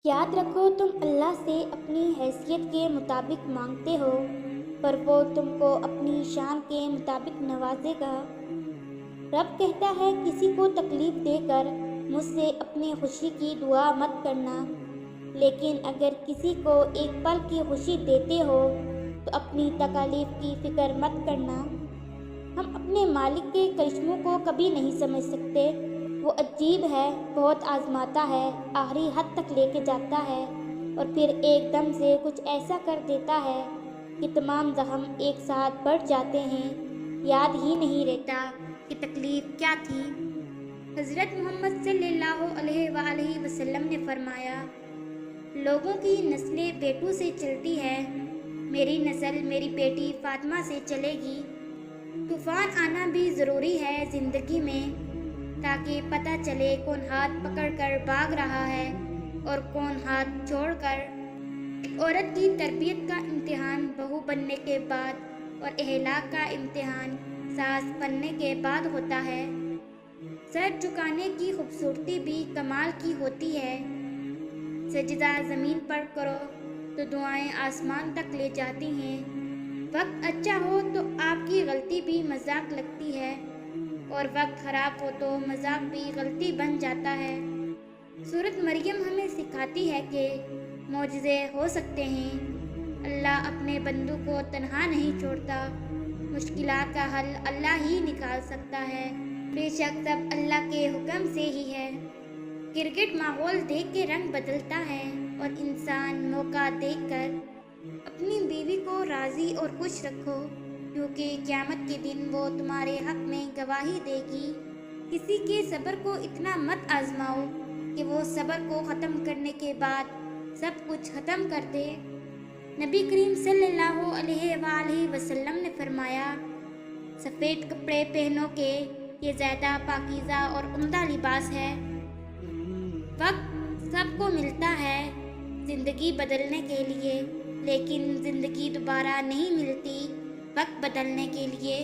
یاد رکھو تم اللہ سے اپنی حیثیت کے مطابق مانگتے ہو، پر وہ تم کو اپنی شان کے مطابق نوازے گا۔ رب کہتا ہے کسی کو تکلیف دے کر مجھ سے اپنی خوشی کی دعا مت کرنا، لیکن اگر کسی کو ایک پل کی خوشی دیتے ہو تو اپنی تکالیف کی فکر مت کرنا۔ ہم اپنے مالک کے کرشموں کو کبھی نہیں سمجھ سکتے۔ وہ عجیب ہے، بہت آزماتا ہے، آخری حد تک لے کے جاتا ہے اور پھر ایک دم سے کچھ ایسا کر دیتا ہے کہ تمام زخم ایک ساتھ بڑھ جاتے ہیں، یاد ہی نہیں رہتا کہ تکلیف کیا تھی۔ حضرت محمد صلی اللہ علیہ وآلہ وسلم نے فرمایا، لوگوں کی نسلیں بیٹوں سے چلتی ہے، میری نسل میری بیٹی فاطمہ سے چلے گی۔ طوفان آنا بھی ضروری ہے زندگی میں، تاکہ پتہ چلے کون ہاتھ پکڑ کر بھاگ رہا ہے اور کون ہاتھ چھوڑ کر۔ ایک عورت کی تربیت کا امتحان بہو بننے کے بعد اور اہلاک کا امتحان ساس بننے کے بعد ہوتا ہے۔ سر جھکانے کی خوبصورتی بھی کمال کی ہوتی ہے۔ سجدہ زمین پر کرو تو دعائیں آسمان تک لے جاتی ہیں۔ وقت اچھا ہو تو آپ کی غلطی بھی مذاق لگتی ہے، اور وقت خراب ہو تو مذاق بھی غلطی بن جاتا ہے۔ سورۃ مریم ہمیں سکھاتی ہے کہ معجزے ہو سکتے ہیں، اللہ اپنے بندوں کو تنہا نہیں چھوڑتا، مشکلات کا حل اللہ ہی نکال سکتا ہے، بے شک سب اللہ کے حکم سے ہی ہے۔ کرکٹ ماحول دیکھ کے رنگ بدلتا ہے اور انسان موقع دیکھ کر اپنی بیوی کو راضی اور خوش رکھو، کیونکہ قیامت کے دن وہ تمہارے حق میں گواہی دے گی۔ کسی کے صبر کو اتنا مت آزماؤ کہ وہ صبر کو ختم کرنے کے بعد سب کچھ ختم کر دے۔ نبی کریم صلی اللہ علیہ وآلہ وسلم نے فرمایا، سفید کپڑے پہنو کہ یہ زیادہ پاکیزہ اور عمدہ لباس ہے۔ وقت سب کو ملتا ہے زندگی بدلنے کے لیے، لیکن زندگی دوبارہ نہیں ملتی وقت بدلنے کے لیے۔